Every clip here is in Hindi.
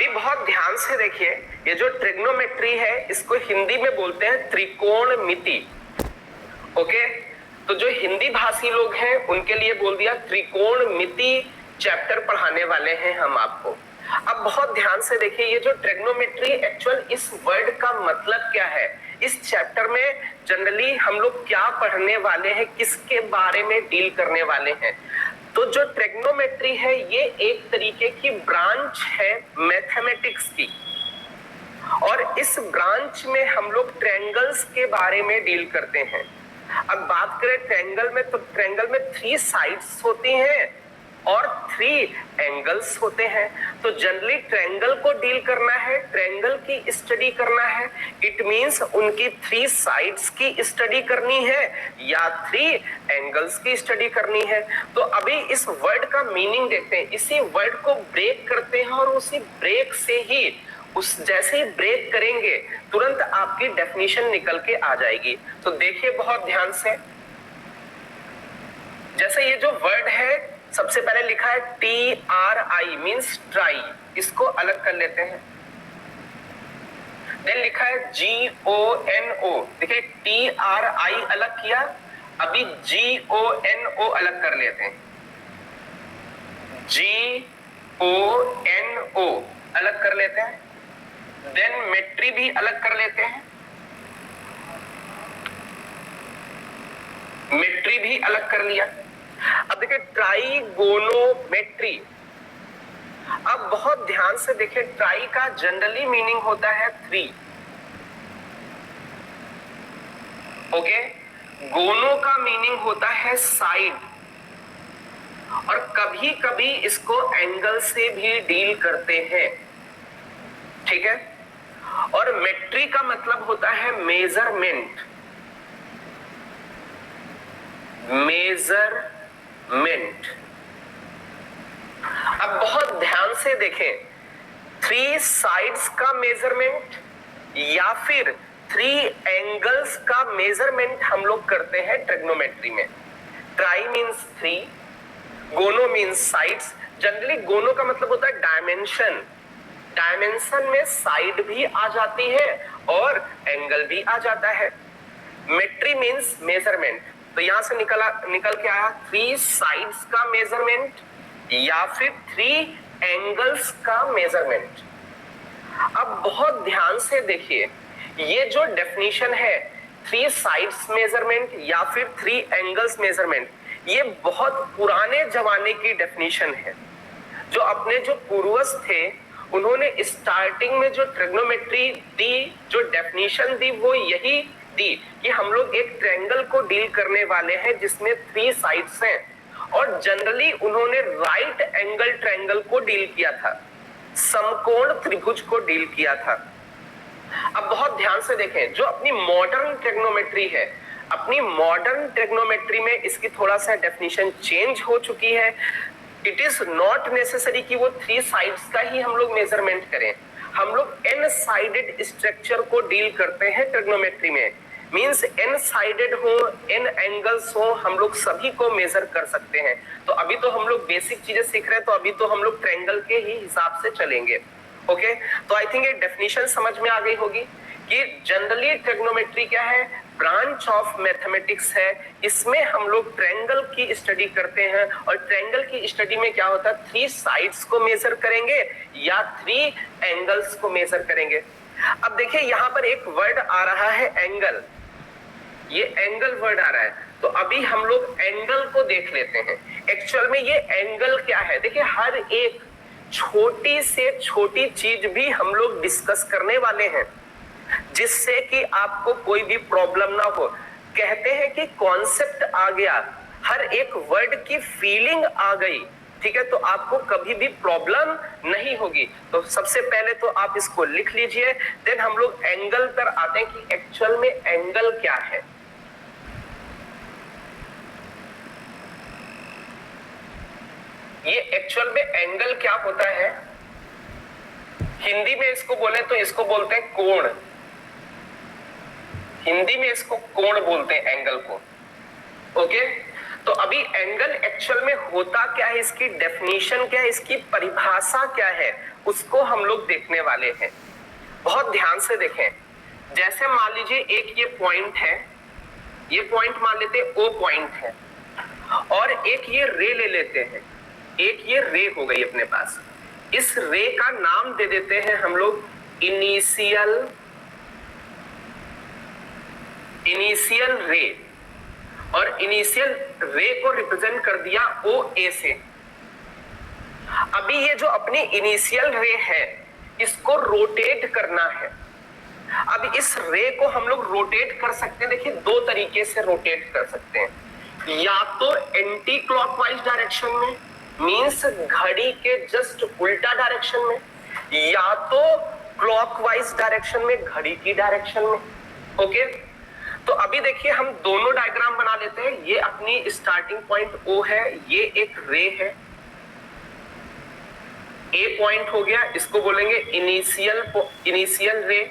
अभी बहुत ध्यान से देखिए, ये जो ट्रिग्नोमेट्री है इसको हिंदी में बोलते हैं त्रिकोणमिति। ओके, तो जो हिंदी भाषी लोग हैं उनके लिए बोल दिया त्रिकोणमिति चैप्टर पढ़ाने वाले हैं हम आपको। अब बहुत ध्यान से देखिए, ये जो ट्रिग्नोमेट्री एक्चुअल इस वर्ड का मतलब क्या है, इस चैप्टर में जनरली हम लोग क्या पढ़ने वाले हैं, किसके बारे में डील करने वाले हैं। तो जो ट्रिग्नोमेट्री है ये एक तरीके की ब्रांच है मैथमेटिक्स की, और इस ब्रांच में हम लोग ट्रायंगल्स के बारे में डील करते हैं। अब बात करें ट्रायंगल में, तो ट्रायंगल में 3 साइड्स होती हैं और 3 एंगल्स होते हैं। तो जनरली ट्रायंगल को डील करना है, ट्रायंगल की स्टडी करना है, इट मींस उनकी 3 साइड्स की स्टडी करनी है या 3 एंगल्स की स्टडी करनी है। तो अभी इस वर्ड का मीनिंग देखते हैं, इसी वर्ड को ब्रेक करते हैं और उसी ब्रेक से ही जैसे ही ब्रेक करेंगे तुरंत आपकी डेफिनेशन निकल के आ जाएगी। तो देखिए बहुत ध्यान से, जैसे ये जो वर्ड है सबसे पहले लिखा है TRI मींस ट्राई, इसको अलग कर लेते हैं। देन लिखा है GONO, देखिए TRI अलग किया, अभी GONO अलग कर लेते हैं। GONO अलग कर लेते हैं। देन मेट्री भी अलग कर लेते हैं, मेट्री भी अलग कर लिया। अब देखिए ट्राइगोनोमेट्री, अब बहुत ध्यान से देखिए, ट्राई का जनरली मीनिंग होता है 3, ओके, गोनो का मीनिंग होता है साइड, और कभी कभी इसको एंगल से भी डील करते हैं, ठीक है। और मेट्री का मतलब होता है मेजरमेंट, मेजरमेंट। अब बहुत ध्यान से देखें, 3 साइड्स का मेजरमेंट या फिर 3 एंगल्स का मेजरमेंट हम लोग करते हैं ट्रिग्नोमेट्री में। ट्राई मींस 3, गोनो मींस साइड्स। जनरली गोनो का मतलब होता है डायमेंशन, डायमेंशन में साइड भी आ जाती है और एंगल भी आ जाता है। मेट्री मींस मेजरमेंट, तो यहां से निकल के आया 3 साइड्स का मेजरमेंट या फिर 3 एंगल्स का मेजरमेंट। अब बहुत ध्यान से देखिए, ये जो डेफिनेशन है 3 साइड्स मेजरमेंट या फिर 3 एंगल्स मेजरमेंट, ये बहुत पुराने जमाने की डेफिनेशन है। जो अपने जो पूर्वज थे उन्होंने स्टार्टिंग में जो ट्रिग्नोमेट्री दी, जो डेफिनेशन दी, वो यही दी कि हम लोग एक ट्रायंगल को डील करने वाले हैं जिसमें 3 साइड्स हैं, और जनरली उन्होंने राइट एंगल ट्रायंगल को डील किया था, समकोण त्रिभुज को डील किया था। अब बहुत ध्यान से देखें, जो अपनी मॉडर्न ट्रिग्नोमेट्री है, अपनी मॉडर्न ट्रिग्नोमेट्री में इसकी थोड़ा सा डेफिनेशन चेंज हो चुकी है। इट इज नॉट नेसेसरी कि वो 3 साइड्स का ही हम लोग मेजरमेंट करें, हम लोग एन साइडेड स्ट्रक्चर को डील करते हैं ट्रिग्नोमेट्री में। मींस एन साइडेड हो, एन एंगल्स हो, हम लोग सभी को मेजर कर सकते हैं। तो अभी तो हम लोग बेसिक चीजें सीख रहे हैं, तो अभी तो हम लोग ट्रायंगल के ही हिसाब से चलेंगे, ओके। तो आई थिंक ये डेफिनेशन समझ में आ गई होगी कि जनरली ट्रिग्नोमेट्री क्या है, ब्रांच ऑफ मैथमेटिक्स है। इसमें हम लोग ट्रायंगल की स्टडी करते हैं, और ट्रायंगल की स्टडी में क्या होता है, 3 साइड्स को मेजर करेंगे या 3 एंगल्स को मेजर करेंगे। अब देखिए यहाँ पर एक वर्ड आ रहा है एंगल, ये एंगल वर्ड आ रहा है, तो अभी हम लोग एंगल को देख लेते हैं। एक्चुअल में ये एंगल क्या है, देखिए हर एक छोटी से छोटी चीज भी हम लोग डिस्कस करने वाले हैं, जिससे कि आपको कोई भी प्रॉब्लम ना हो। कहते हैं कि कॉन्सेप्ट आ गया, हर एक वर्ड की फीलिंग आ गई, ठीक है, तो आपको कभी भी प्रॉब्लम नहीं होगी। तो सबसे पहले तो आप इसको लिख लीजिए, देन हम लोग एंगल पर आते हैं कि एक्चुअल में एंगल क्या है। ये एक्चुअल में एंगल क्या होता है, हिंदी में इसको बोले तो इसको बोलते हैं कोण, हिंदी में इसको कोण बोलते हैं एंगल को, ओके। तो अभी एंगल एक्चुअल में होता क्या है, इसकी डेफिनेशन क्या है, इसकी परिभाषा क्या है, उसको हम लोग देखने वाले हैं। बहुत ध्यान से देखें। जैसे मान लीजिए एक ये पॉइंट है, ये पॉइंट मान लेते हैं ओ पॉइंट है, और एक ये रे ले लेते हैं, एक ये रे हो गई अपने पास। इस रे का नाम दे देते हैं हम लोग इनिशियल रे, और इनिशियल रे को रिप्रेजेंट कर दिया ओ ए से। अभी ये जो अपनी इनिशियल रे है, इसको रोटेट करना है। अब इस रे को हम लोग रोटेट कर सकते हैं, देखिए दो तरीके से रोटेट कर सकते हैं, या तो एंटी क्लॉकवाइज डायरेक्शन में, मींस घड़ी के जस्ट उल्टा डायरेक्शन में, या तो क्लॉकवाइज डायरेक्शन में, घड़ी की डायरेक्शन में। ओके, तो अभी देखिए हम दोनों डायग्राम बना लेते हैं। ये अपनी स्टार्टिंग पॉइंट O है, ये एक रे है, ए पॉइंट हो गया, इसको बोलेंगे इनिशियल रे।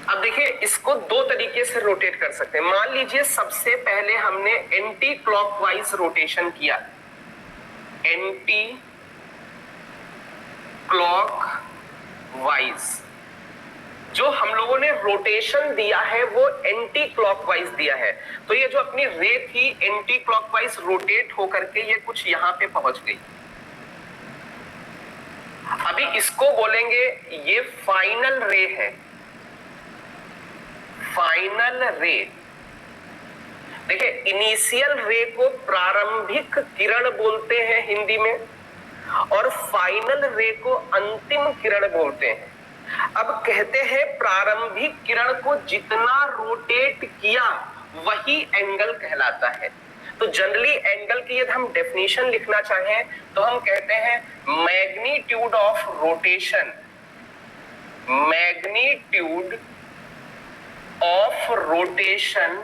अब देखिए इसको दो तरीके से रोटेट कर सकते हैं। मान लीजिए सबसे पहले हमने एंटी क्लॉकवाइज रोटेशन किया, एंटी क्लॉकवाइज जो हम लोगों ने रोटेशन दिया है वो एंटी क्लॉकवाइज दिया है। तो ये जो अपनी रे थी एंटी क्लॉकवाइज रोटेट होकर के ये कुछ यहां पे पहुंच गई। अभी इसको बोलेंगे ये फाइनल रे है, फाइनल रे। देखिए इनिशियल रे को प्रारंभिक किरण बोलते हैं हिंदी में, और फाइनल रे को अंतिम किरण बोलते हैं। अब कहते हैं प्रारंभिक किरण को जितना रोटेट किया वही एंगल कहलाता है। तो जनरली एंगल की यदि हम डेफिनेशन लिखना चाहें तो हम कहते हैं magnitude of rotation, magnitude of rotation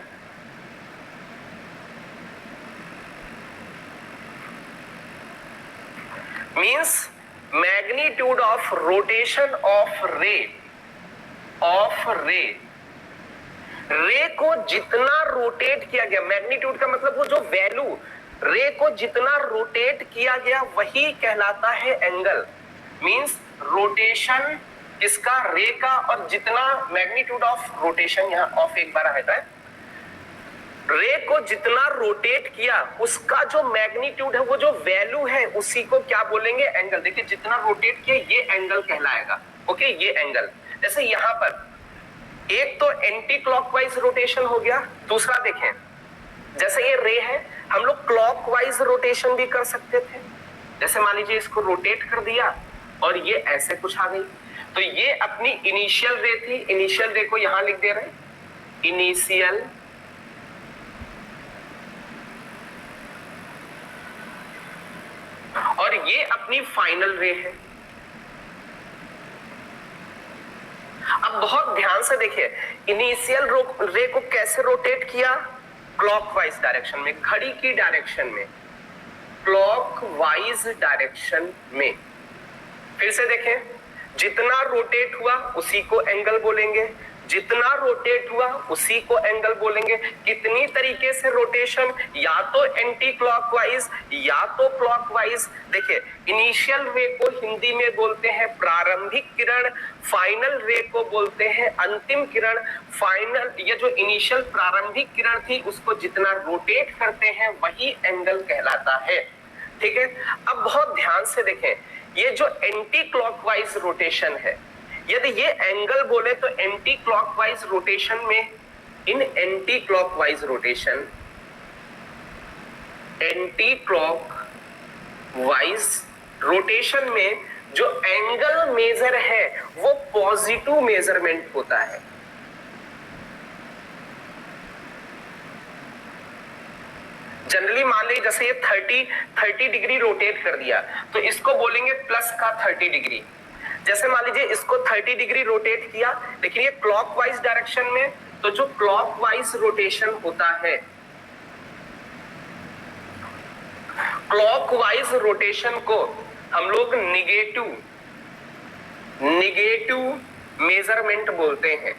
means magnitude of rotation of रे रे को जितना रोटेट किया गया, मैग्नीट्यूड का मतलब वो जो वैल्यू, रे को जितना रोटेट किया गया वही कहलाता है एंगल। मींस रोटेशन इसका रे का, और जितना मैग्नीट्यूड ऑफ रोटेशन, यहाँ ऑफ एक बार आता है, रे को जितना रोटेट किया उसका जो मैग्नीट्यूड है, वो जो वैल्यू है, उसी को क्या बोलेंगे, एंगल। देखिए जितना रोटेट किया ये एंगल कहलाएगा। ओके, ये एंगल। जैसे यहां पर एक तो एंटी क्लॉकवाइज रोटेशन हो गया, दूसरा देखें जैसे ये रे है, हम लोग क्लॉकवाइज रोटेशन भी कर सकते थे। जैसे मान लीजिए इसको रोटेट कर दिया और ये ऐसे कुछ आ गई, तो ये अपनी इनिशियल रे थी, इनिशियल रे को यहां लिख दे रहे हैं, इनिशियल, और ये अपनी फाइनल रे है। अब बहुत ध्यान से देखिए, इनिशियल रे को कैसे रोटेट किया, क्लॉकवाइज डायरेक्शन में, घड़ी की डायरेक्शन में, क्लॉकवाइज डायरेक्शन में। फिर से देखें, जितना रोटेट हुआ उसी को एंगल बोलेंगे, जितना रोटेट हुआ उसी को एंगल बोलेंगे। कितनी तरीके से रोटेशन, या तो एंटी क्लॉकवाइज या तो क्लॉकवाइज। देखिए इनिशियल रे को हिंदी में बोलते हैं प्रारंभिक किरण, फाइनल रे को बोलते हैं अंतिम किरण। फाइनल, ये जो इनिशियल प्रारंभिक किरण थी उसको जितना रोटेट करते हैं वही एंगल कहलाता है। ठीक है, अब बहुत ध्यान से देखें, ये जो एंटी क्लॉकवाइज रोटेशन है, यदि ये एंगल बोले तो एंटी क्लॉकवाइज रोटेशन में, in anti clockwise rotation, anti clockwise rotation में जो एंगल मेजर है वो पॉजिटिव मेजरमेंट होता है। जनरली मान लीजिए जैसे ये 30 डिग्री रोटेट कर दिया तो इसको बोलेंगे प्लस का 30 डिग्री। जैसे मान लीजिए इसको 30 डिग्री रोटेट किया, लेकिन ये क्लॉकवाइज डायरेक्शन में, तो जो क्लॉकवाइज रोटेशन होता है, क्लॉकवाइज रोटेशन को हम लोग निगेटिव मेजरमेंट बोलते हैं।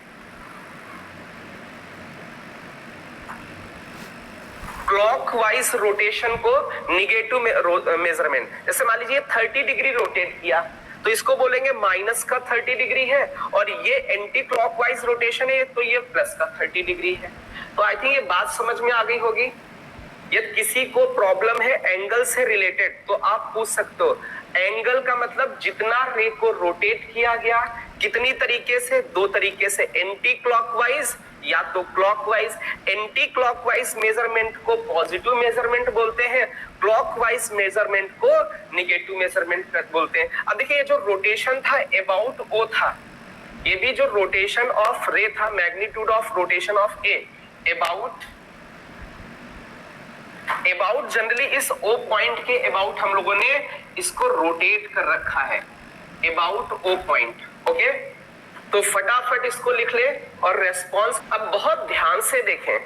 क्लॉकवाइज रोटेशन को निगेटिव मेजरमेंट। जैसे मान लीजिए 30 डिग्री रोटेट किया तो इसको बोलेंगे माइनस का 30 डिग्री है, और ये एंटी क्लॉकवाइज रोटेशन है तो ये प्लस का 30 डिग्री है। तो आई थिंक ये बात समझ में आ गई होगी। यदि किसी को प्रॉब्लम है एंगल से रिलेटेड तो आप पूछ सकते हो। एंगल का मतलब जितना रे को रोटेट किया गया, कितनी तरीके से, दो तरीके से, एंटी क्लॉकवाइज या तो क्लॉकवाइज। एंटी क्लॉकवाइज मेजरमेंट को पॉजिटिव मेजरमेंट बोलते हैं, क्लॉकवाइज मेजरमेंट को निगेटिव मेजरमेंट बोलते हैं। अब देखिए ये जो रोटेशन था अबाउट ओ था, ये भी जो रोटेशन ऑफ रे था, magnitude of rotation of A about generally इस ओ पॉइंट के अबाउट हम लोगों ने इसको रोटेट कर रखा है, अबाउट ओ पॉइंट। ओके, तो फटाफट इसको लिख ले और रेस्पॉन्स अब बहुत ध्यान से देखें।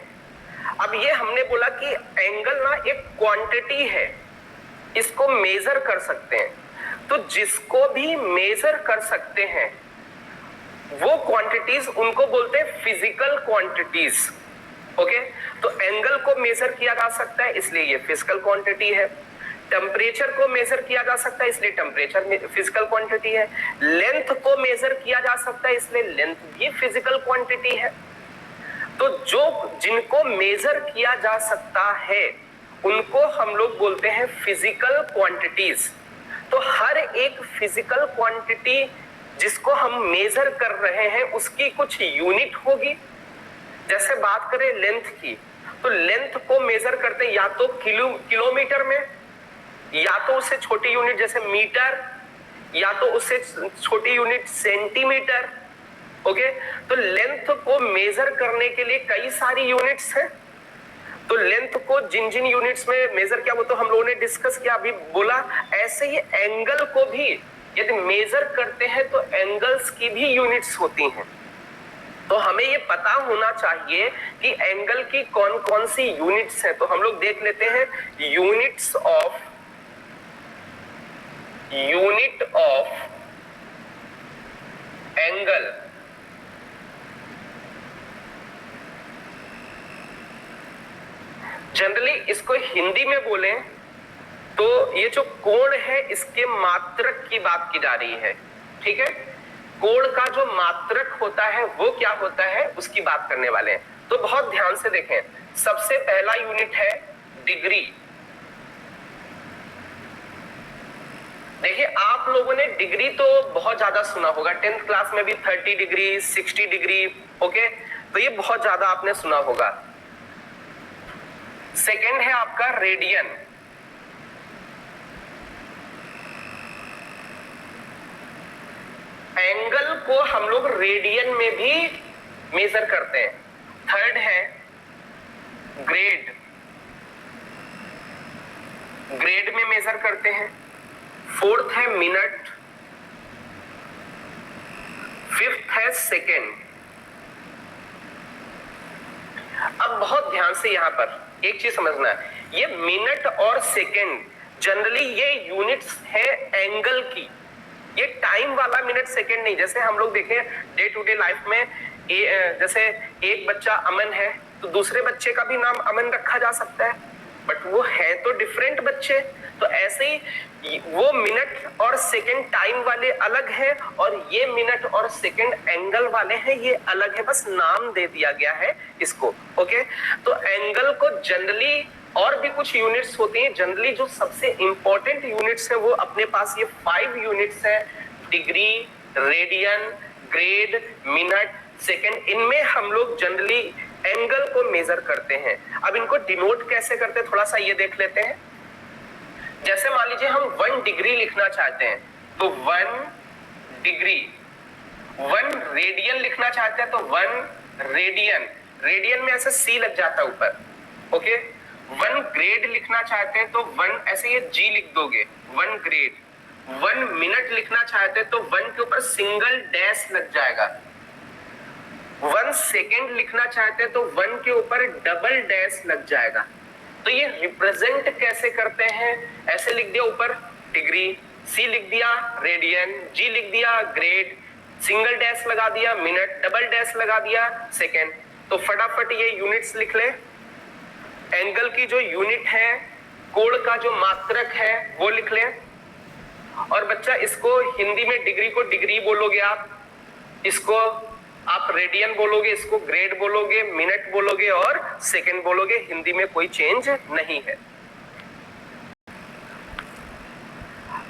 अब ये हमने बोला कि एंगल ना एक क्वांटिटी है, इसको मेजर कर सकते हैं। तो जिसको भी मेजर कर सकते हैं वो क्वांटिटीज उनको बोलते हैं फिजिकल क्वांटिटीज। ओके, तो एंगल को मेजर किया जा सकता है इसलिए ये फिजिकल क्वांटिटी है। टेम्परेचर को मेजर किया जा सकता है इसलिए टेम्परेचर फिजिकल क्वांटिटी है। लेंथ को मेजर किया जा सकता है इसलिए लेंथ भी फिजिकल क्वांटिटी है। तो जो जिनको मेजर किया जा सकता है उनको हम लोग बोलते हैं फिजिकल क्वांटिटीज। तो हर एक फिजिकल क्वांटिटी जिसको हम मेजर कर रहे हैं उसकी कुछ यूनिट होगी। जैसे बात करें लेंथ की, तो लेंथ को मेजर करते हैं या तो किलोमीटर में, या तो उससे छोटी यूनिट जैसे मीटर, या तो उससे छोटी यूनिट सेंटीमीटर। ओके, तो लेंथ को मेजर करने के लिए कई सारी यूनिट्स हैं। तो लेंथ को जिन जिन यूनिट्स में मेजर किया वो तो हम लोगों ने डिस्कस किया, अभी बोला। ऐसे ही एंगल को भी यदि मेजर करते हैं तो एंगल्स की भी यूनिट्स होती हैं। तो हमें ये पता होना चाहिए कि एंगल की कौन कौन सी यूनिट्स हैं। तो हम लोग देख लेते हैं यूनिट ऑफ एंगल। जनरली इसको हिंदी में बोलें तो ये जो कोण है इसके मात्रक की बात की जा रही है। ठीक है, कोण का जो मात्रक होता है वो क्या होता है उसकी बात करने वाले हैं। तो बहुत ध्यान से देखें, सबसे पहला यूनिट है डिग्री। देखिए आप लोगों ने डिग्री तो बहुत ज्यादा सुना होगा, 10th क्लास में भी 30 डिग्री 60 डिग्री। ओके, तो ये बहुत ज्यादा आपने सुना होगा। सेकेंड है आपका रेडियन। एंगल को हम लोग रेडियन में भी मेजर करते हैं। थर्ड है ग्रेड, ग्रेड में मेजर करते हैं। फोर्थ है मिनट, फिफ्थ है सेकेंड। अब बहुत ध्यान से यहां पर एक चीज समझना है, ये मिनट और सेकेंड जनरली ये यूनिट्स है एंगल की, ये टाइम वाला मिनट सेकेंड नहीं। जैसे हम लोग देखें डे टू डे लाइफ में जैसे एक बच्चा अमन है तो दूसरे बच्चे का भी नाम अमन रखा जा सकता है, बट वो है तो डिफरेंट बच्चे। तो ऐसे ही वो मिनट और सेकेंड टाइम वाले अलग है और ये मिनट और सेकेंड एंगल वाले हैं ये अलग है, बस नाम दे दिया गया है इसको। ओके, तो एंगल को जनरली और भी कुछ यूनिट्स होती हैं। जनरली जो सबसे इंपॉर्टेंट यूनिट्स है वो अपने पास ये 5 यूनिट्स है, degree, radian, grade, minute, second. इनमें हम लोग जनरली एंगल को मेजर करते हैं। अब इनको डिनोट कैसे करते हैं थोड़ा सा ये देख लेते हैं। जैसे मान लीजिए हम 1 डिग्री लिखना चाहते हैं तो 1 डिग्री, 1 रेडियन लिखना चाहते हैं तो 1 रेडियन, रेडियन में ऐसे सी लग जाता है ऊपर। ओके, 1 ग्रेड लिखना चाहते हैं तो 1 ऐसे ये जी लिख दोगे, 1 ग्रेड। 1 मिनट लिखना चाहते हैं तो 1 के ऊपर सिंगल डैश लग जाएगा। 1 सेकेंड लिखना चाहते हैं तो 1 के ऊपर डबल डैश लग जाएगा। तो ये रिप्रेजेंट कैसे करते हैं, ऐसे लिख दिया ऊपर डिग्री, सी लिख दिया रेडियन, जी लिख दिया ग्रेड, सिंगल डैश लगा दिया मिनट, डबल डैश लगा दिया सेकेंड। तो फटाफट ये यूनिट्स लिख ले। एंगल की जो यूनिट है, कोण का जो मात्रक है वो लिख लें। और बच्चा इसको हिंदी में डिग्री को डिग्री बोलोगे आप, इसको आप रेडियन बोलोगे, इसको ग्रेड बोलोगे, मिनट बोलोगे और सेकंड बोलोगे, हिंदी में कोई चेंज नहीं है।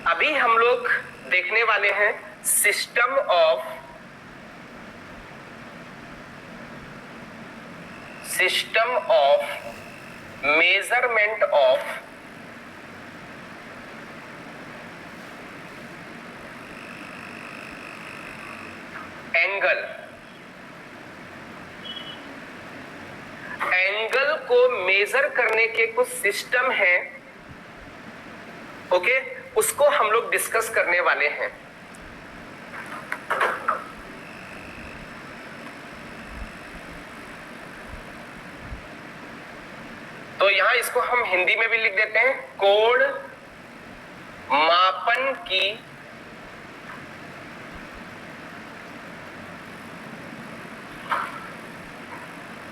अभी हम लोग देखने वाले हैं system of measurement of angle. Angle को मेजर करने के कुछ सिस्टम हैं, ओके, उसको हम लोग डिस्कस करने वाले हैं। तो यहां इसको हम हिंदी में भी लिख देते हैं, कोण मापन की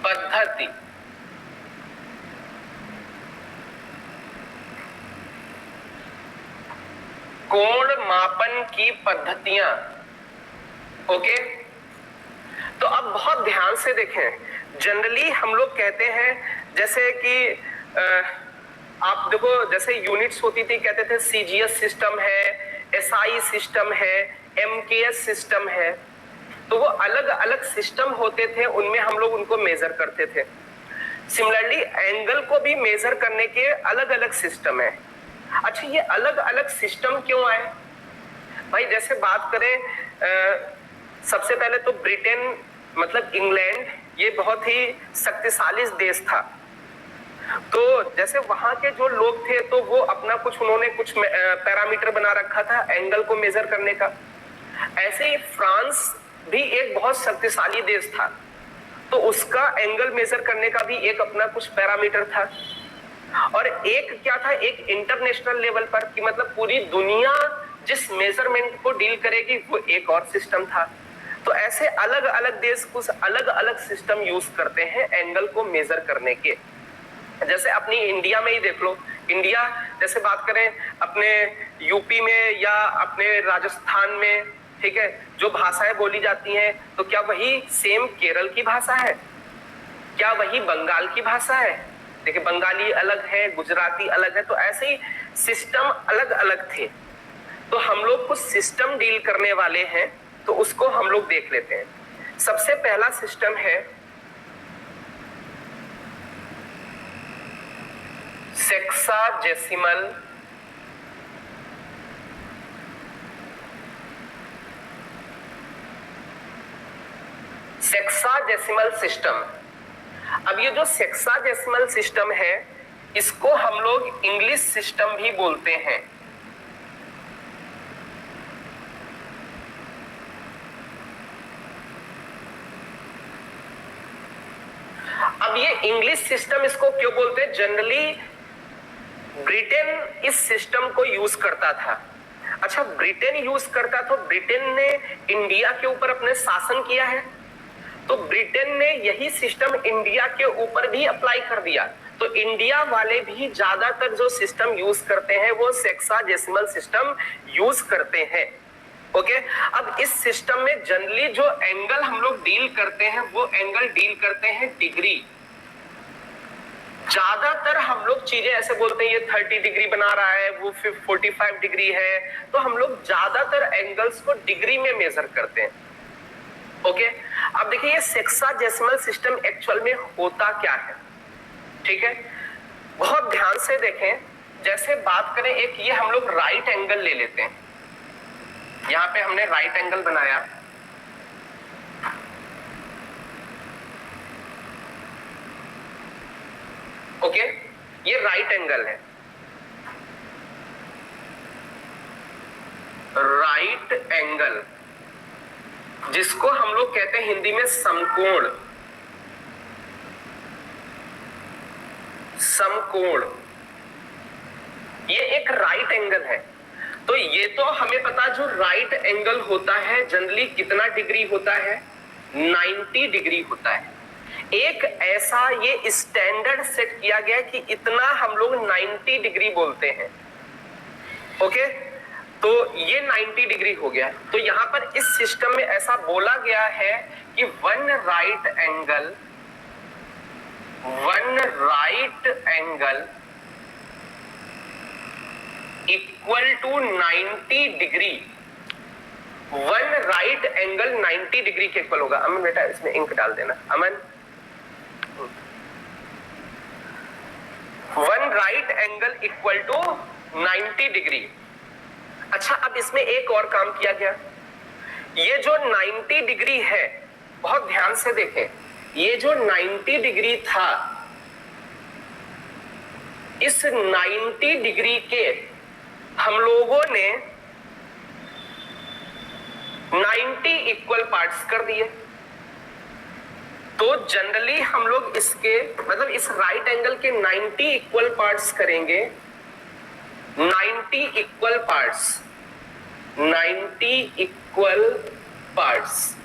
पद्धति। कोण मापन की पद्धतियां, ओके। तो अब बहुत ध्यान से देखें, जनरली हम लोग कहते हैं जैसे कि आप देखो, जैसे यूनिट्स होती थी, कहते थे सीजीएस सिस्टम है, एसआई सिस्टम है, एमकेएस सिस्टम है। तो वो अलग अलग सिस्टम होते थे, उनमें हम लोग उनको मेजर करते थे। सिमिलरली एंगल को भी मेजर करने के अलग अलग सिस्टम है। अच्छा, ये अलग अलग सिस्टम क्यों आए भाई? जैसे बात करें सबसे पहले तो ब्रिटेन मतलब इंग्लैंड, ये बहुत ही शक्तिशाली देश था। तो जैसे वहां के जो लोग थे तो वो अपना कुछ उन्होंने कुछ पैरामीटर बना रखा था एंगल को मेजर करने का। ऐसे ही फ्रांस भी एक बहुत शक्तिशाली देश था, तो उसका एंगल मेजर करने का भी एक अपना कुछ पैरामीटर था। और एक क्या था, एक इंटरनेशनल लेवल पर कि मतलब पूरी दुनिया जिस मेजरमेंट को डील करेगी वो एक और सिस्टम था। तो ऐसे अलग अलग देश कुछ अलग अलग सिस्टम यूज करते हैं एंगल को मेजर करने के। जैसे अपनी इंडिया में ही देख लो, इंडिया जैसे बात करें अपने यूपी में या अपने राजस्थान में, ठीक है, जो भाषाएं बोली जाती हैं, तो क्या वही सेम केरल की भाषा है? क्या वही बंगाल की भाषा है? देखिए, बंगाली अलग है, गुजराती अलग है। तो ऐसे ही सिस्टम अलग अलग थे। तो हम लोग कुछ सिस्टम डील करने वाले हैं, तो उसको हम लोग देख लेते हैं। सबसे पहला सिस्टम है सेक्साजेसिमल सिस्टम। अब ये जो सेक्साजेसिमल सिस्टम है, इसको हम लोग इंग्लिश सिस्टम भी बोलते हैं। अब ये इंग्लिश सिस्टम इसको क्यों बोलते हैं? जनरली ब्रिटेन इस सिस्टम को यूज करता था। अच्छा, ब्रिटेन यूज करता तो ब्रिटेन ने इंडिया के ऊपर अपने शासन किया है, तो ब्रिटेन ने यही सिस्टम इंडिया के ऊपर भी अप्लाई कर दिया। तो इंडिया वाले भी ज्यादातर जो सिस्टम यूज करते हैं वो सेक्साजेसिमल सिस्टम यूज करते हैं, ओके। अब इस सिस्टम में जनरली जो एंगल हम लोग डील करते हैं वो एंगल डील करते हैं डिग्री। ज्यादातर हम लोग चीजें ऐसे बोलते हैं ये 30 डिग्री बना रहा है, वो 45 डिग्री है, तो हम लोग ज्यादातर एंगल्स को डिग्री में मेजर करते हैं, ओके। अब देखिए ये सेक्साजेसिमल सिस्टम एक्चुअल में होता क्या है, ठीक है, बहुत ध्यान से देखें। जैसे बात करें, एक ये हम लोग राइट एंगल ले लेते हैं, यहां पे हमने राइट एंगल बनाया, ओके, ये राइट एंगल है, राइट एंगल जिसको हम लोग कहते हैं हिंदी में समकोण। समकोण ये एक राइट एंगल है। तो ये तो हमें पता, जो राइट एंगल होता है जनरली कितना डिग्री होता है? 90 डिग्री होता है। एक ऐसा ये स्टैंडर्ड सेट किया गया कि इतना हम लोग 90 डिग्री बोलते हैं। ओके, तो ये 90 डिग्री हो गया। तो यहां पर इस सिस्टम में ऐसा बोला गया है कि one right angle equal to 90 degree, one right angle 90 degree के इक्वल होगा। अमन बेटा इसमें इंक डाल देना। Aman, one right angle equal to 90 degree. अच्छा, अब इसमें एक और काम किया गया। ये जो 90 डिग्री है, बहुत ध्यान से देखें, ये जो 90 डिग्री था, इस 90 डिग्री के हम लोगों ने 90 इक्वल पार्ट्स कर दिए। तो जनरली हम लोग इसके मतलब इस राइट एंगल के 90 इक्वल पार्ट्स करेंगे, 90 इक्वल पार्ट्स, 90 इक्वल पार्ट्स।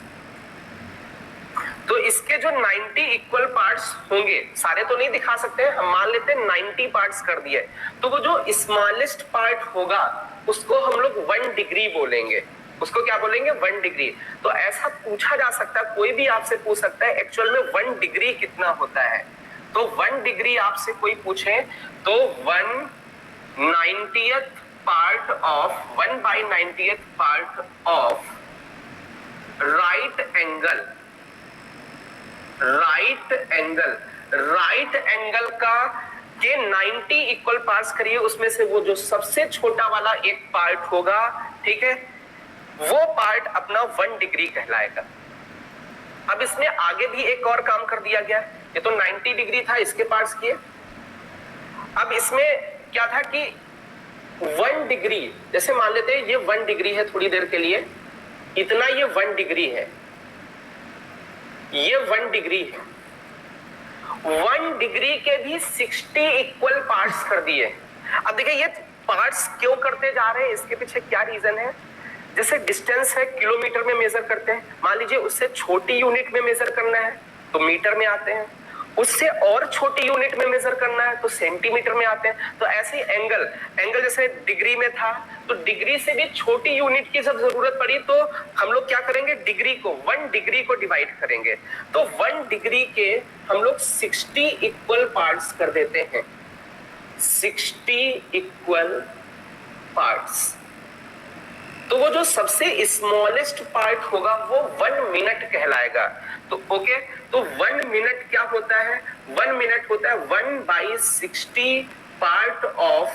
तो इसके जो 90 इक्वल पार्ट्स होंगे, सारे तो नहीं दिखा सकते हैं, हम मान लेते हैं 90 पार्ट्स कर दिए। तो वो जो स्मॉलेस्ट पार्ट होगा उसको हम लोग 1 डिग्री बोलेंगे। उसको क्या बोलेंगे? 1 डिग्री। तो ऐसा पूछा जा सकता है, कोई भी आपसे पूछ सकता है एक्चुअल में 1 डिग्री कितना होता है। तो 1 डिग्री आपसे कोई पूछे तो 1/90th part of 1/90th part of right angle का के 90 इक्वल पार्ट्स करिए, उसमें से वो जो सबसे छोटा वाला एक पार्ट होगा, ठीक है, वो पार्ट अपना 1 डिग्री कहलाएगा। अब इसमें आगे भी एक और काम कर दिया गया। ये तो 90 डिग्री था, इसके पार्ट्स किए। अब इसमें क्या था कि 1 डिग्री, जैसे मान लेते हैं ये 1 डिग्री है, थोड़ी देर के लिए इतना ये 1 डिग्री है, ये 1 डिग्री है। 1 डिग्री के भी 60 इक्वल पार्ट्स कर दिए। अब देखिए ये पार्ट्स क्यों करते जा रहे हैं, इसके पीछे क्या रीजन है। जैसे डिस्टेंस है, किलोमीटर में मेजर करते हैं, मान लीजिए उससे छोटी यूनिट में मेजर करना है तो मीटर में आते हैं, उससे और छोटी यूनिट में मेजर करना है तो सेंटीमीटर में आते हैं। तो ऐसे एंगल जैसे डिग्री में था, तो डिग्री से भी छोटी यूनिट की जब जरूरत पड़ी तो हम लोग क्या करेंगे, डिग्री को 1 डिग्री को डिवाइड करेंगे। तो 1 डिग्री के हम लोग 60 इक्वल पार्ट्स कर देते हैं, 60 इक्वल पार्ट्स। तो वो जो सबसे स्मॉलेस्ट पार्ट होगा वो 1 मिनट कहलाएगा। तो ओके, तो 1 मिनट क्या होता है? 1 मिनट होता है 1/60 पार्ट ऑफ,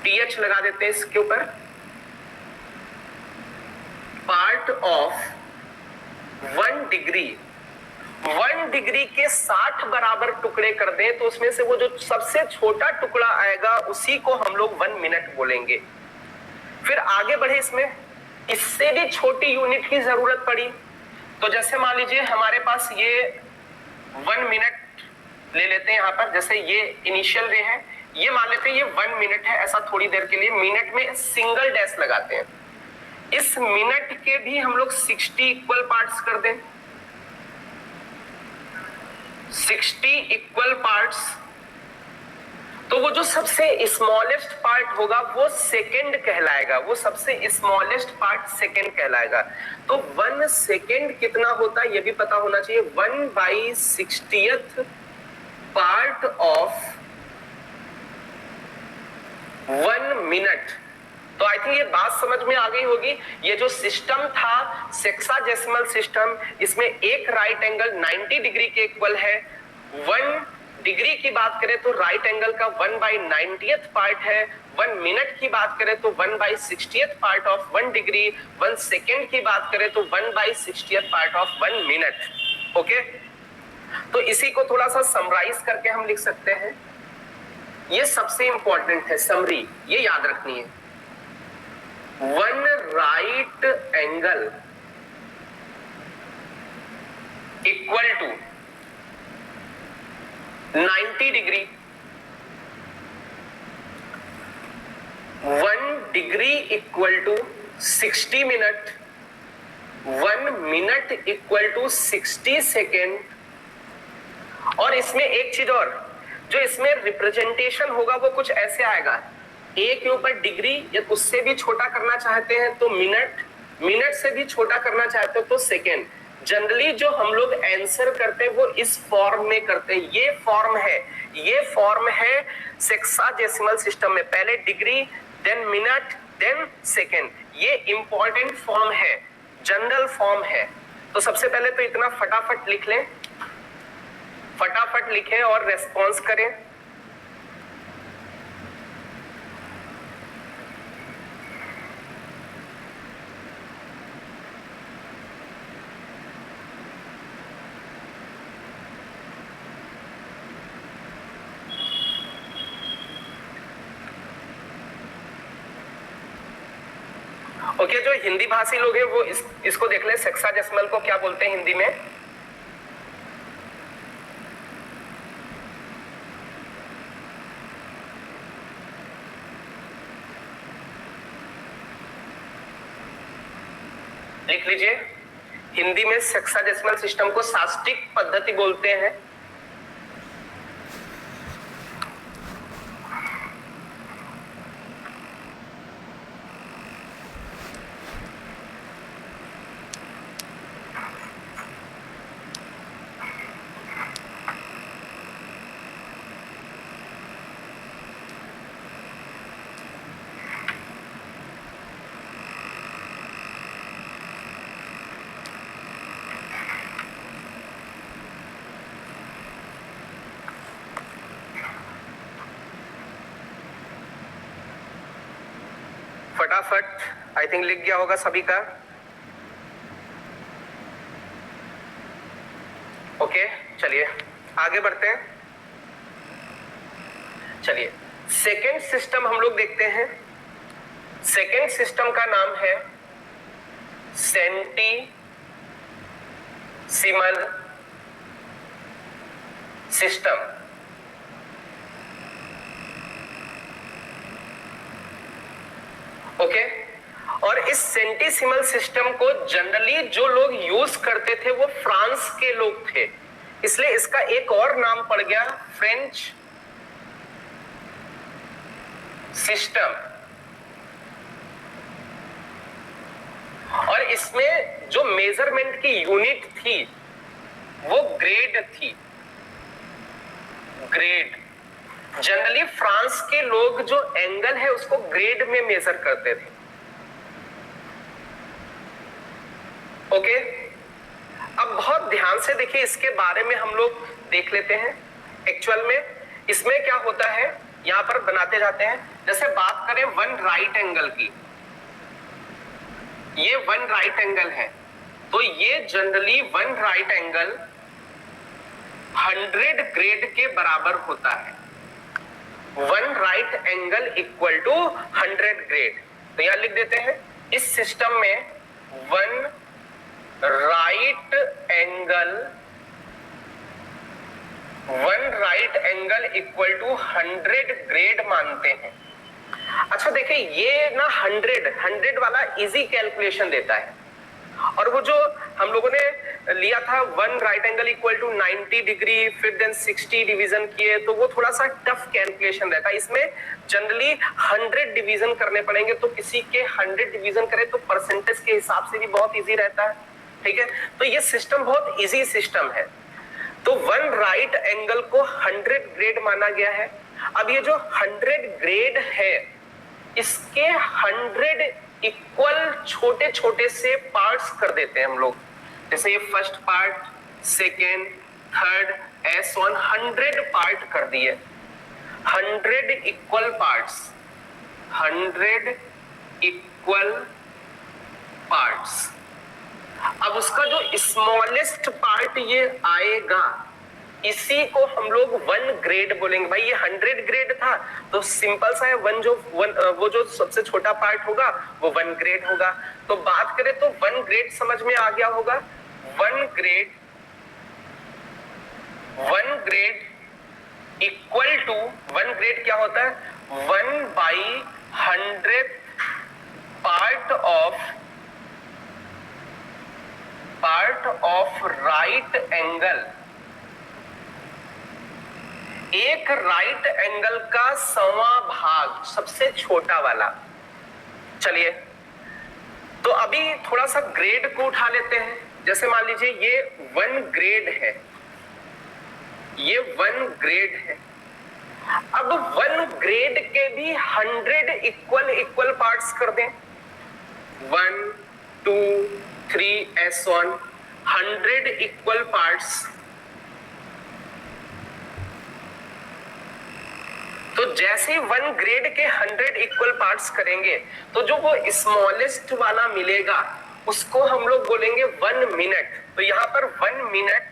TH लगा देते हैं इसके ऊपर, पार्ट ऑफ 1 डिग्री। 1 डिग्री के 60 बराबर टुकड़े कर दें तो उसमें से वो जो सबसे छोटा टुकड़ा आएगा उसी को हम लोग 1 मिनट बोलेंगे। फिर आगे बढ़े, इसमें इससे भी छोटी यूनिट की जरूरत पड़ी तो जैसे मान लीजिए हमारे पास ये 1 मिनट ले लेते हैं। यहां पर जैसे ये इनिशियल रे है, ये मान लेते हैं ये 1 मिनट है, ऐसा थोड़ी देर के लिए मिनट में सिंगल डैश लगाते हैं। इस मिनट के भी हम लोग 60 इक्वल पार्ट्स कर दें, 60 इक्वल पार्ट्स। तो वो जो सबसे स्मॉलेस्ट पार्ट होगा वो सेकंड कहलाएगा, वो सबसे स्मॉलेस्ट पार्ट सेकंड कहलाएगा। तो 1 सेकंड कितना होता है ये भी पता होना चाहिए, 1/60th पार्ट ऑफ 1 मिनट। तो आई थिंक ये बात समझ में आ गई होगी। ये जो सिस्टम था सेक्साडेसिमल सिस्टम, इसमें एक राइट एंगल 90 डिग्री के इक्वल है। 1 डिग्री की बात करें तो राइट एंगल का 1/90th पार्ट है। 1 मिनट की बात करें तो 1/60th part of 1 degree. 1 second की बात करें तो 1/60th part of 1 minute. Okay, तो इसी को थोड़ा सा समराइज करके हम लिख सकते हैं। ये सबसे इंपॉर्टेंट है, समरी ये याद रखनी है। 1 right angle equal to 90 degree, 1 degree equal to 60 minute, 1 minute equal to 60 second. और इसमें एक चीज और, जो इसमें रिप्रेजेंटेशन होगा वो कुछ ऐसे आएगा, ए के ऊपर डिग्री, या उससे भी छोटा करना चाहते हैं तो मिनट, मिनट से भी छोटा करना चाहते हो तो सेकेंड। जनरली जो हम लोग आंसर करते हैं वो इस फॉर्म में करते हैं। ये फॉर्म है सेक्साडेसिमल सिस्टम में, पहले degree, then minute, then second. ये इंपॉर्टेंट फॉर्म है, जनरल फॉर्म है। तो सबसे पहले तो इतना फटाफट लिख लें, फटाफट लिखें और रेस्पॉन्स करें। ओके, जो हिंदी भाषी लोग हैं वो इसको देख ले, सेक्साडेसिमल को क्या बोलते हैं हिंदी में। लिख लीजिए, हिंदी में सेक्साडेसिमल सिस्टम को साष्टिक पद्धति बोलते हैं। फटाफट आई थिंक लिख गया होगा सभी का। ओके, चलिए आगे बढ़ते हैं। चलिए सेकेंड सिस्टम हम लोग देखते हैं। सेकेंड सिस्टम का नाम है सेंटीसिमल सिस्टम। ओके, और इस सेंटीसिमल सिस्टम को जनरली जो लोग यूज करते थे वो फ्रांस के लोग थे, इसलिए इसका एक और नाम पड़ गया फ्रेंच सिस्टम। और इसमें जो मेजरमेंट की यूनिट थी वो ग्रेड थी, ग्रेड। जनरली फ्रांस के लोग जो एंगल है उसको ग्रेड में मेजर करते थे। ओके, अब बहुत ध्यान से देखिए, इसके बारे में हम लोग देख लेते हैं। एक्चुअल में इसमें क्या होता है, यहां पर बनाते जाते हैं। जैसे बात करें वन राइट एंगल की, ये वन राइट एंगल है, तो ये generally one right angle 100 grade के बराबर होता है। One right angle equal to 100 grade. तो यहां लिख देते हैं, इस सिस्टम में one right angle equal to 100 grade मानते हैं। अच्छा देखिए, ये ना 100 वाला इजी कैलकुलेशन देता है, और वो जो हम लोगों ने लिया था one right angle equal to 90 degree, फिर देन 60 डिवीजन किए, तो वो थोड़ा सा टफ कैलकुलेशन रहता है। इसमें जनरली 100 डिवीजन करने पड़ेंगे, तो किसी के 100 डिवीजन करें तो परसेंटेज के हिसाब से भी बहुत इजी रहता है। ठीक है, तो ये सिस्टम बहुत इजी सिस्टम है। तो वन राइट एंगल को 100 ग्रेड माना गया है। अब ये जो 100 ग्रेड है, इसके 100 इक्वल छोटे छोटे से पार्ट्स कर देते हैं हम लोग। जैसे ये फर्स्ट पार्ट, सेकेंड, थर्ड, ऐसे 100 पार्ट कर दिए, 100 इक्वल पार्ट्स, 100 इक्वल पार्ट्स। अब उसका जो स्मॉलेस्ट पार्ट ये आएगा, इसी को हम लोग वन ग्रेड बोलेंगे। भाई ये 100 ग्रेड था, तो सिंपल सा है, वो जो सबसे छोटा पार्ट होगा वो 1 ग्रेड होगा। तो बात करें तो 1 ग्रेड समझ में आ गया होगा। 1 ग्रेड इक्वल टू, 1 ग्रेड क्या होता है, 1/100th part of part of right angle, एक राइट एंगल का 100वां भाग, सबसे छोटा वाला। चलिए तो अभी थोड़ा सा ग्रेड को उठा लेते हैं। जैसे मान लीजिए ये 1 ग्रेड है, ये 1 ग्रेड है। अब 1 ग्रेड के भी 100 इक्वल पार्ट्स कर दें, 1 2 3 एस ऑन, 100 इक्वल पार्ट्स। तो जैसे ही 1 ग्रेड के 100 इक्वल पार्ट्स करेंगे तो जो वो स्मॉलेस्ट वाला मिलेगा उसको हम लोग बोलेंगे 1 मिनट। तो यहां पर 1 मिनट,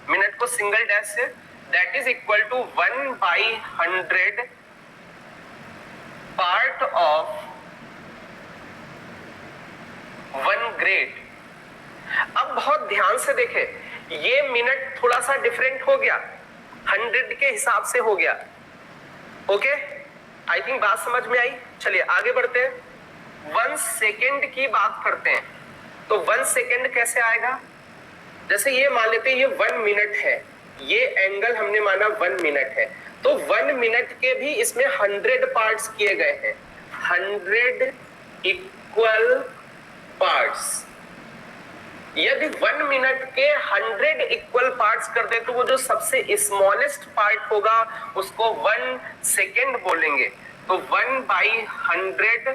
मिनट को सिंगल डैश से, that is equal to 1/100 part of 1 grade. अब बहुत ध्यान से देखें, ये मिनट थोड़ा सा डिफरेंट हो गया, 100 के हिसाब से हो गया। ओके, आई थिंक बात समझ में आई। चलिए आगे बढ़ते हैं। 1 सेकेंड की बात करते हैं। तो 1 सेकेंड कैसे आएगा? जैसे ये मान लेते हैं ये 1 मिनट है, ये एंगल हमने माना 1 मिनट है, तो 1 मिनट के भी इसमें 100 पार्ट्स किए गए हैं, 100 इक्वल पार्ट्स। यदि 1 मिनट के 100 इक्वल पार्ट्स कर दे तो वो जो सबसे स्मॉलेस्ट पार्ट होगा उसको 1 सेकेंड बोलेंगे। तो 1/100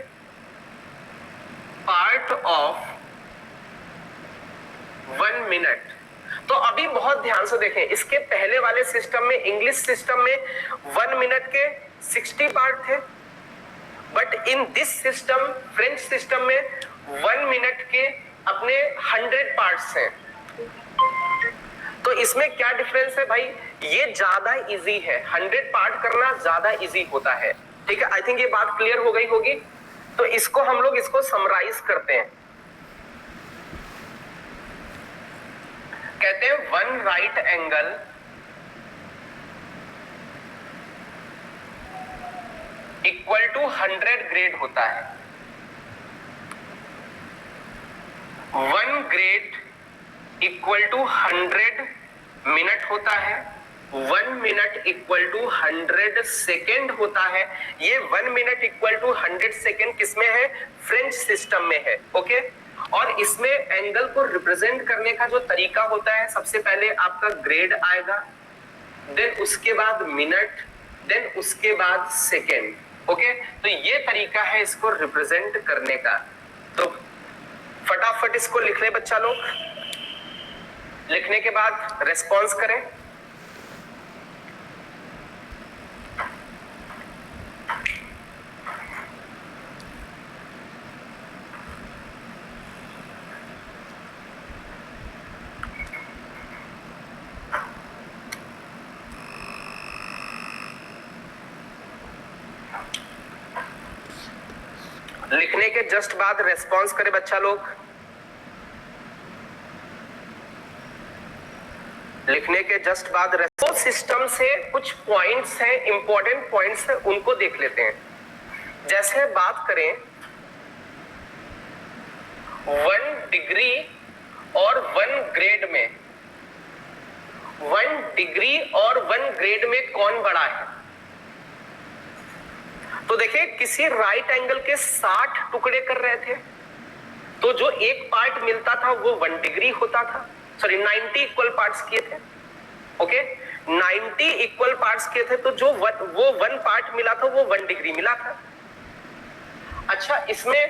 पार्ट ऑफ 1 मिनट। तो अभी बहुत ध्यान से देखें, इसके पहले वाले सिस्टम में, इंग्लिश सिस्टम में 1 मिनट के 60 पार्ट थे, but in this system, French system में 1 मिनट के अपने 100 पार्ट्स हैं। तो इसमें क्या डिफरेंस है भाई? ये ज्यादा इजी है, 100 पार्ट करना ज्यादा इजी होता है। ठीक है, आई थिंक ये बात क्लियर हो गई होगी। तो इसको हम लोग इसको समराइज करते हैं, कहते हैं 1 right angle equal to 100 grade होता है। 1 ग्रेड इक्वल टू 100 मिनट होता है, 1 मिनट इक्वल टू 100 सेकेंड होता है। ये 1 मिनट इक्वल टू 100 सेकेंड किसमें है? फ्रेंच सिस्टम में है। ओके, और इसमें एंगल को रिप्रेजेंट करने का जो तरीका होता है, सबसे पहले आपका ग्रेड आएगा, देन उसके बाद मिनट, देन उसके बाद सेकेंड। ओके, तो ये तरीका है इसको रिप्रेजेंट करने का। तो फटाफट इसको लिख ले बच्चा लोग, लिखने के बाद रेस्पॉन्स करें। लिखने के जस्ट बाद रेस्पॉन्स करे बच्चा लोग, लिखने के जस्ट बाद। तो सिस्टम से कुछ पॉइंट्स हैं, इंपॉर्टेंट पॉइंट्स हैं, उनको देख लेते हैं। जैसे बात करें 1 डिग्री और 1 ग्रेड में, 1 डिग्री और 1 ग्रेड में कौन बड़ा है? तो देखिए, किसी राइट एंगल के 60 टुकड़े कर रहे थे, तो जो एक पार्ट मिलता था वो 1 डिग्री होता था। सॉरी, 90 इक्वल पार्ट्स किए थे। ओके, 90 इक्वल पार्ट्स किए थे, तो जो वो 1 पार्ट मिला था वो 1 डिग्री मिला था। अच्छा, इसमें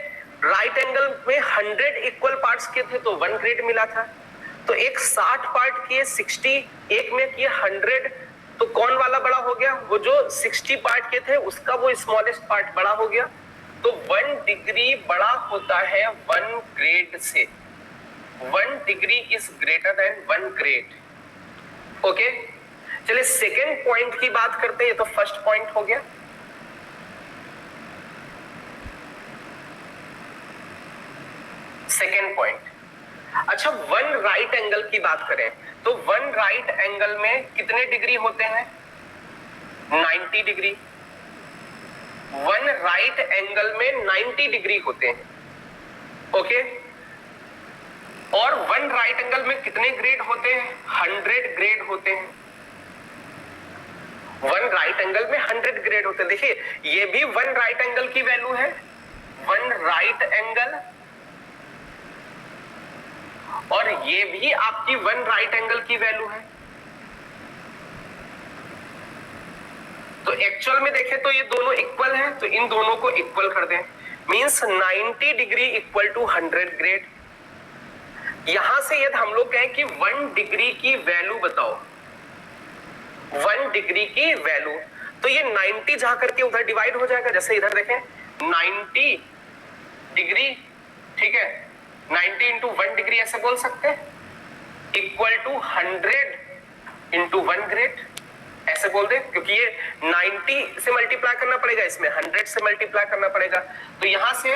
राइट एंगल में 100 इक्वल पार्ट्स किए थे तो 1 ग्रेड मिला था। तो एक 60 पार्ट किए, 60 एक में किए 100, तो कौन वाला बड़ा हो गया? वो जो 60 पार्ट के थे उसका वो स्मॉलेस्ट पार्ट बड़ा हो गया। तो 1 डिग्री बड़ा होता है 1 ग्रेड से। 1 degree is greater than 1 grade. Okay, चलिए सेकेंड पॉइंट की बात करते हैं। ये तो फर्स्ट पॉइंट हो गया। सेकेंड पॉइंट, अच्छा 1 राइट एंगल की बात करें तो 1 राइट एंगल में कितने डिग्री होते हैं? 90 डिग्री। 1 राइट एंगल में 90 डिग्री होते हैं। ओके, और वन राइट एंगल में कितने ग्रेड होते हैं? 100 ग्रेड होते हैं। वन राइट एंगल में 100 ग्रेड होते हैं। देखिए ये भी वन राइट एंगल की वैल्यू है, वन राइट एंगल, और ये भी आपकी वन राइट एंगल की वैल्यू है। तो एक्चुअल में देखें तो ये दोनों इक्वल हैं, तो इन दोनों को इक्वल कर दें, means 90 degree equal to 100 grade. यहां से यदि हम लोग कहें कि 1 डिग्री की वैल्यू बताओ, 1 डिग्री की वैल्यू, तो ये 90 जा करके उधर डिवाइड हो जाएगा। जैसे इधर देखें 90 डिग्री, ठीक है, 90 इंटू 1 डिग्री ऐसे बोल सकते हैं, इक्वल टू 100 इंटू 1 ग्रेड ऐसे बोल दे, क्योंकि ये 90 से मल्टीप्लाई करना पड़ेगा, इसमें 100 से मल्टीप्लाई करना पड़ेगा। तो यहां से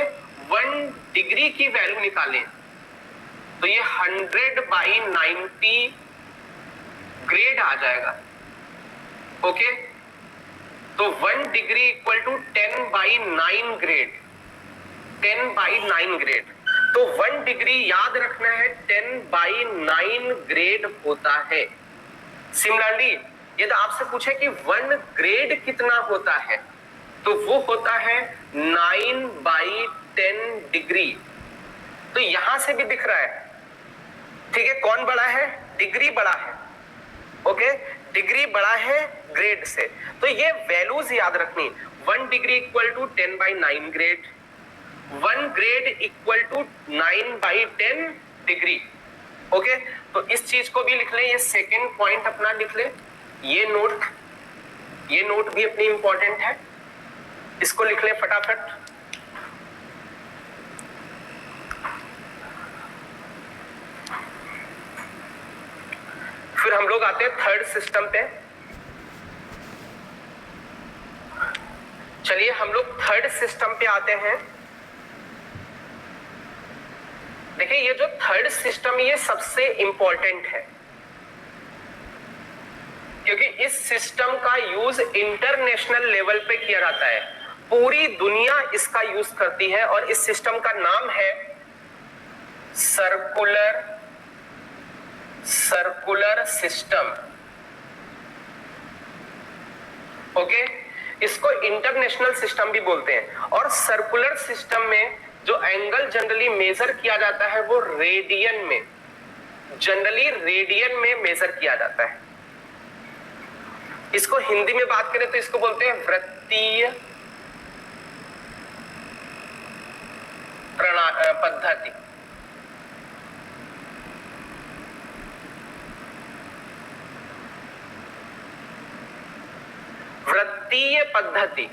1 डिग्री की वैल्यू निकालें तो ये 100 बाई 90 ग्रेड आ जाएगा। ओके, तो 1 degree equal to 10 by 9 grade, 10 by 9 grade. तो 1 डिग्री याद रखना है 10 बाई 9 ग्रेड होता है। सिमिलरली यदि आपसे पूछे कि 1 ग्रेड कितना होता है, तो वो होता है 9 बाई 10 डिग्री। तो यहां से भी दिख रहा है, ठीक है, कौन बड़ा है? डिग्री बड़ा है। ओके, डिग्री बड़ा है ग्रेड से। तो ये वैल्यूज याद रखनी, 1 degree equal to 10 by 9 grade, 1 grade equal to 9 by 10 degree. Okay, तो इस चीज को भी लिख ले, ये सेकेंड पॉइंट अपना लिख ले, ये नोट भी अपनी इंपॉर्टेंट है, इसको लिख ले फटाफट। फिर हम लोग आते हैं थर्ड सिस्टम पे। चलिए हम लोग थर्ड सिस्टम पे आते हैं। देखिए ये जो थर्ड सिस्टम, ये सबसे इंपॉर्टेंट है, क्योंकि इस सिस्टम का यूज इंटरनेशनल लेवल पे किया जाता है, पूरी दुनिया इसका यूज करती है, और इस सिस्टम का नाम है सर्कुलर सिस्टम। ओके, इसको इंटरनेशनल सिस्टम भी बोलते हैं। और सर्कुलर सिस्टम में जो एंगल जनरली मेजर किया जाता है वो रेडियन में, जनरली रेडियन में मेजर किया जाता है। इसको हिंदी में बात करें तो इसको बोलते हैं वृत्तीय पद्धति। वृत्तीय पद्धति,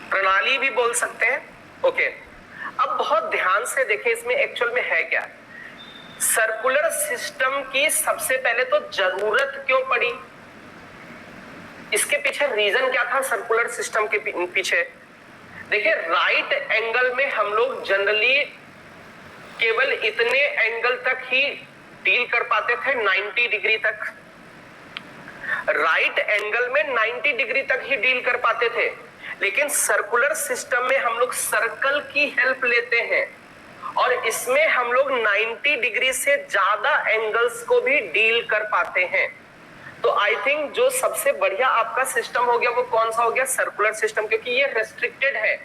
प्रणाली भी बोल सकते हैं। ओके, अब बहुत ध्यान से देखें इसमें एक्चुअल में है क्या। सर्कुलर सिस्टम की सबसे पहले तो जरूरत क्यों पड़ी, इसके पीछे रीजन क्या था सर्कुलर सिस्टम के पीछे? देखिए राइट एंगल में हम लोग जनरली केवल इतने एंगल तक ही डील कर पाते थे, 90 डिग्री तक। राइट एंगल में 90 डिग्री तक ही डील कर पाते थे, लेकिन सर्कुलर सिस्टम में हम लोग सर्कल की हेल्प लेते हैं, और इसमें हम लोग 90 डिग्री से ज्यादा एंगल्स को भी डील कर पाते हैं। तो आई थिंक जो सबसे बढ़िया आपका सिस्टम हो गया वो कौन सा हो गया? सर्कुलर सिस्टम, क्योंकि ये रेस्ट्रिक्टेड है।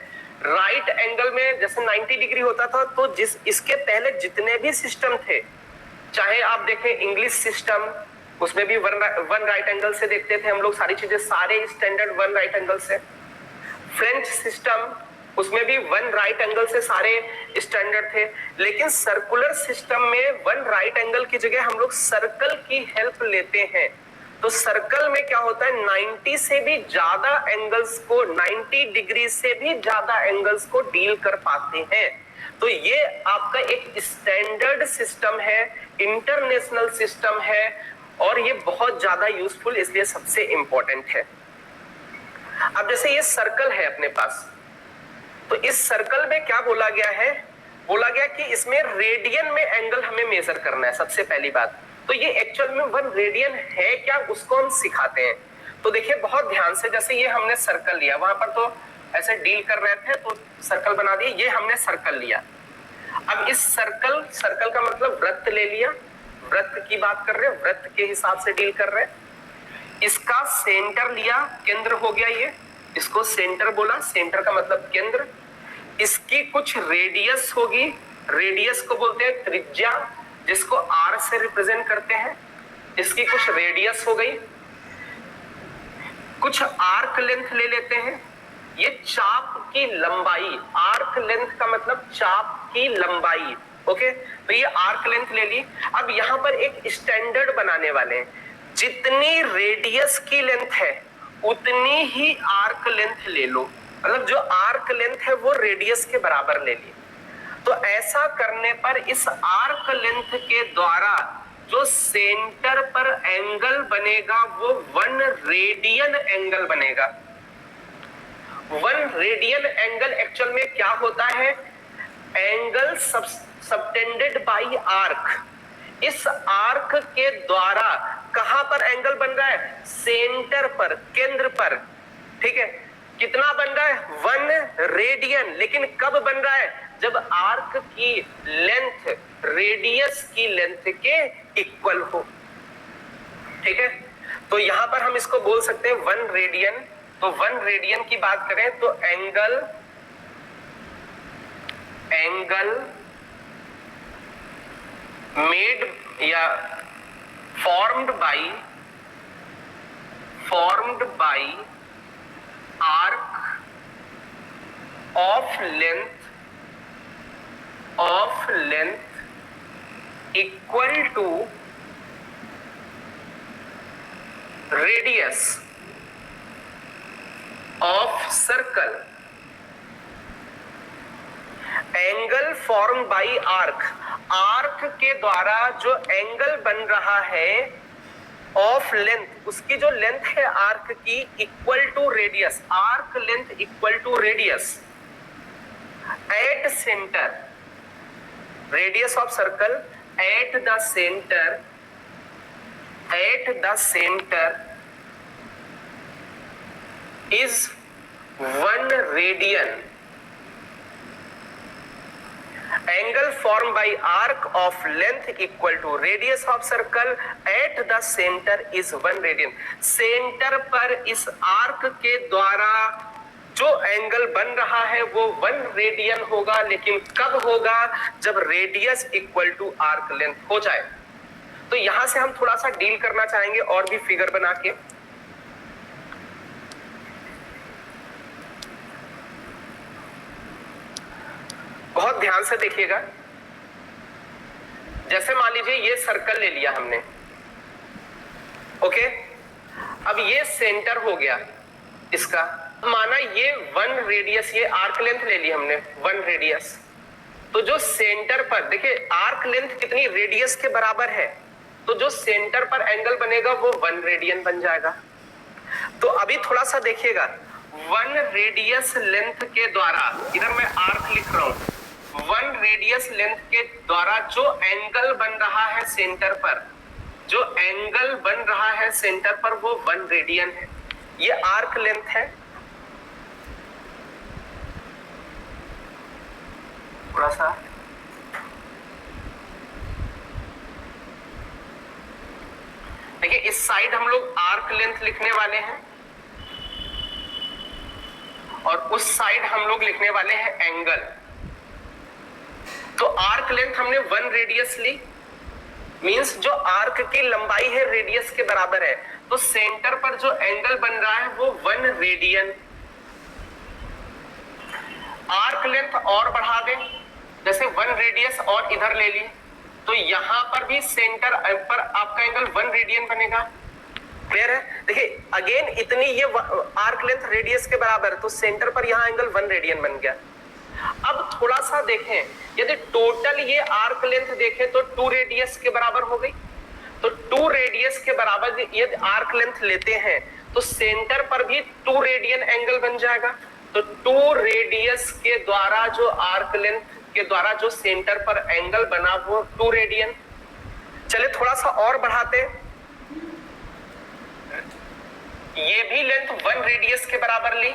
राइट एंगल में जैसे 90 डिग्री होता था, तो इसके पहले जितने भी सिस्टम थे, चाहे आप देखें इंग्लिश सिस्टम, उसमें भी वन राइट एंगल से देखते थे हम लोग सारी चीजें, सारे स्टैंडर्ड वन राइट एंगल से। फ्रेंच सिस्टम, उसमें भी वन राइट एंगल से सारे स्टैंडर्ड थे। लेकिन सर्कुलर सिस्टम में वन राइट एंगल की जगह हम लोग सर्कल की हेल्प लेते हैं। तो सर्कल में क्या होता है, 90 से भी ज्यादा एंगल्स को, 90 डिग्री से भी ज्यादा एंगल्स को डील कर पाते हैं। तो ये आपका एक स्टैंडर्ड सिस्टम है, इंटरनेशनल सिस्टम है, और ये बहुत ज्यादा यूजफुल इसलिए सबसे इंपॉर्टेंट है। अब जैसे ये सर्कल है अपने पास, तो इस सर्कल में क्या बोला गया है? बोला गया कि इसमें रेडियन में एंगल हमें मेजर करना है सबसे पहली बात। तो ये एक्चुअल में 1 रेडियन है क्या, उसको हम सिखाते हैं। तो देखिए बहुत ध्यान से, जैसे ये हमने सर्कल लिया, वहां पर तो ऐसे डील कर रहे थे तो सर्कल बना दिए, ये हमने सर्कल लिया। अब इस सर्कल का मतलब वृत्त ले लिया, वृत्त की बात कर रहे हैं, वृत्त के हिसाब से डील कर रहे हैं। इसका सेंटर लिया, केंद्र हो गया ये, इसको सेंटर बोला, सेंटर का मतलब केंद्र। इसकी कुछ रेडियस होगी, रेडियस को बोलते हैं त्रिज्या, जिसको r से रिप्रेजेंट करते हैं। इसकी कुछ रेडियस हो गई, कुछ आर्क लेंथ ले लेते हैं, ये चाप की लंबाई, आर्क लेंथ का मतलब चाप की लंबाई। ओके, तो ये आर्क लेंथ ले ली। अब यहां पर एक स्टैंडर्ड बनाने वाले हैं, जितनी रेडियस की लेंथ है उतनी ही आर्क लेंथ ले लो, मतलब जो आर्क लेंथ है वो रेडियस के बराबर ले ली। तो ऐसा करने पर इस आर्क लेंथ के द्वारा जो सेंटर पर एंगल बनेगा वो 1 रेडियन एंगल बनेगा। 1 रेडियन एंगल एक्चुअल में क्या होता है? Angle subtended bye arc. इस आर्क के द्वारा कहां पर एंगल बन रहा है? सेंटर पर, केंद्र पर। ठीक है, कितना बन रहा है? 1 रेडियन। लेकिन कब बन रहा है? जब आर्क की लेंथ रेडियस की लेंथ के इक्वल हो। ठीक है, तो यहां पर हम इसको बोल सकते हैं 1 रेडियन। तो 1 रेडियन की बात करें तो एंगल मेड या formed by arc of length equal to radius of circle। Angle form by arc, arc के द्वारा जो एंगल बन रहा है ऑफ लेंथ, उसकी जो लेंथ है आर्क की equal to radius, arc length equal to radius at centre, radius of circle at the centre is 1 radian. Angle form by arc of length equal to radius of circle at the centre is 1 radian. Centre पर इस आर्क के द्वारा जो एंगल बन रहा है वो 1 रेडियन होगा। लेकिन कब होगा? जब radius equal to arc length हो जाए। तो यहां से हम थोड़ा सा डील करना चाहेंगे और भी फिगर बना के। बहुत ध्यान से देखिएगा। जैसे मान लीजिए ये सर्कल ले लिया हमने, ओके, अब ये सेंटर हो गया इसका, माना ये 1 रेडियस, ये आर्क लेंथ ले ली हमने 1 रेडियस। तो जो सेंटर पर, देखिए आर्क लेंथ कितनी, रेडियस के बराबर है, तो जो सेंटर पर एंगल बनेगा वो 1 रेडियन बन जाएगा। तो अभी थोड़ा सा देखिएगा, 1 रेडियस लेंथ के द्वारा, इधर मैं आर्क लिख रहा हूं, 1 रेडियस लेंथ के द्वारा जो एंगल बन रहा है सेंटर पर, जो एंगल बन रहा है सेंटर पर वो 1 रेडियन है। ये आर्क लेंथ है। थोड़ा सा देखिए, इस साइड हम लोग आर्क लेंथ लिखने वाले हैं और उस साइड हम लोग लिखने वाले हैं एंगल। तो आर्क लेंथ हमने 1 रेडियस ली, मींस जो आर्क की लंबाई है रेडियस के बराबर है, तो सेंटर पर जो एंगल बन रहा है वो 1 रेडियन। आर्क लेंथ और बढ़ा दें, जैसे 1 रेडियस और इधर ले ली, तो यहां पर भी सेंटर पर आपका एंगल 1 रेडियन बनेगा। क्लियर है? देखिए अगेन इतनी ये आर्क लेंथ रेडियस के बराबर, तो सेंटर पर यहां एंगल 1 रेडियन बन गया। अब थोड़ा सा देखें, यदि टोटल ये आर्क लेंथ देखें तो 2 रेडियस के बराबर हो गई। तो 2 रेडियस के बराबर यदि आर्क लेंथ लेते हैं तो सेंटर पर भी 2 रेडियन एंगल बन जाएगा। तो 2 रेडियस के द्वारा जो आर्क लेंथ के द्वारा जो सेंटर पर एंगल बना वो 2 रेडियन। चले थोड़ा सा और बढ़ाते, ये भी लेंथ 1 रेडियस के बराबर ली,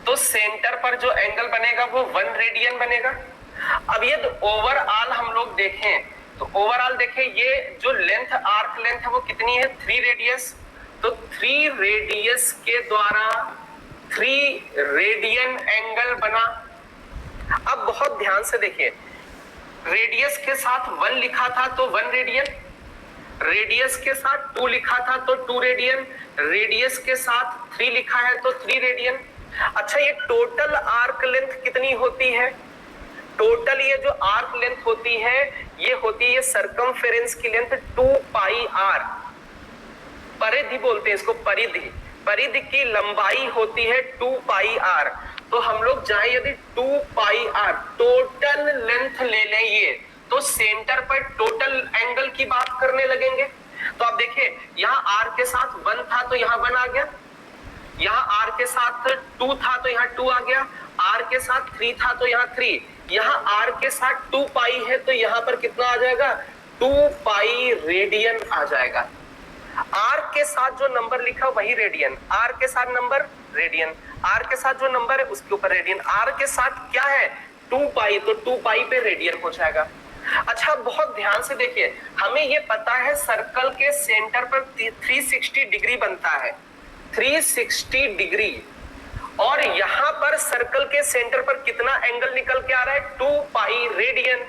तो सेंटर पर जो एंगल बनेगा वो 1 रेडियन बनेगा। अब ये ओवरऑल हम लोग देखें तो ओवरऑल देखें ये जो लेंथ आर्क लेंथ है वो कितनी है 3 रेडियस, तो 3 रेडियस के द्वारा 3 रेडियन एंगल बना। अब बहुत ध्यान से देखिए, रेडियस के साथ 1 लिखा था तो 1 रेडियन, रेडियस के साथ 2 लिखा था तो 2 रेडियन, रेडियस के साथ 3 लिखा है तो 3 रेडियन। अच्छा ये टोटल आर्क लेंथ कितनी होती है? टोटल ये जो आर्क लेंथ होती है ये होती है सरकमफेरेंस की लेंथ 2 पाई आर। परिधि बोलते हैं इसको, परिधि, परिधि की लंबाई होती है 2 पाई आर। तो हम लोग चाहे यदि 2 पाई आर टोटल लेंथ ले लें ये, तो सेंटर पर टोटल एंगल की बात करने लगेंगे। तो आप देखिए यहाँ आर के साथ 1 था तो यहाँ 1 आ गया, यहाँ आर के साथ 2 था तो यहाँ 2 आ गया, आर के साथ 3 था तो यहाँ 3, यहाँ आर के साथ 2 पाई है तो यहाँ पर कितना आ जाएगा 2 पाई रेडियन आ जाएगा। आर के साथ जो नंबर लिखा वही रेडियन, आर के साथ नंबर रेडियन, आर के साथ जो नंबर है उसके ऊपर रेडियन, आर के साथ क्या है 2 पाई, तो 2 पाई पे रेडियन हो जाएगा। अच्छा बहुत ध्यान से देखिए, हमें ये पता है सर्कल के सेंटर पर 360 डिग्री बनता है, 360 डिग्री, और यहां पर सर्कल के सेंटर पर कितना एंगल निकल के आ रहा है 2 पाई रेडियन,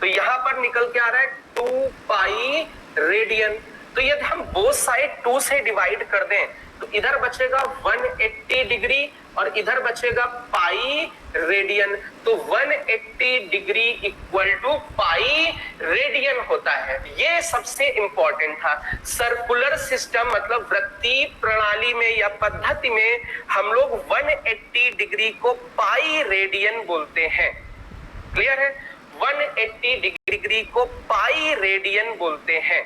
तो यहां पर निकल के आ रहा है 2 पाई रेडियन। तो यदि हम बोथ साइड 2 से डिवाइड कर दें तो इधर बचेगा 180 डिग्री और इधर बचेगा पाई रेडियन, तो 180 degree equal to pi radian होता है। ये सबसे इंपॉर्टेंट था। सर्कुलर सिस्टम मतलब वृत्तीय प्रणाली में या पद्धति में हम लोग 180 डिग्री को पाई रेडियन बोलते हैं। क्लियर है? 180 डिग्री को पाई रेडियन बोलते हैं।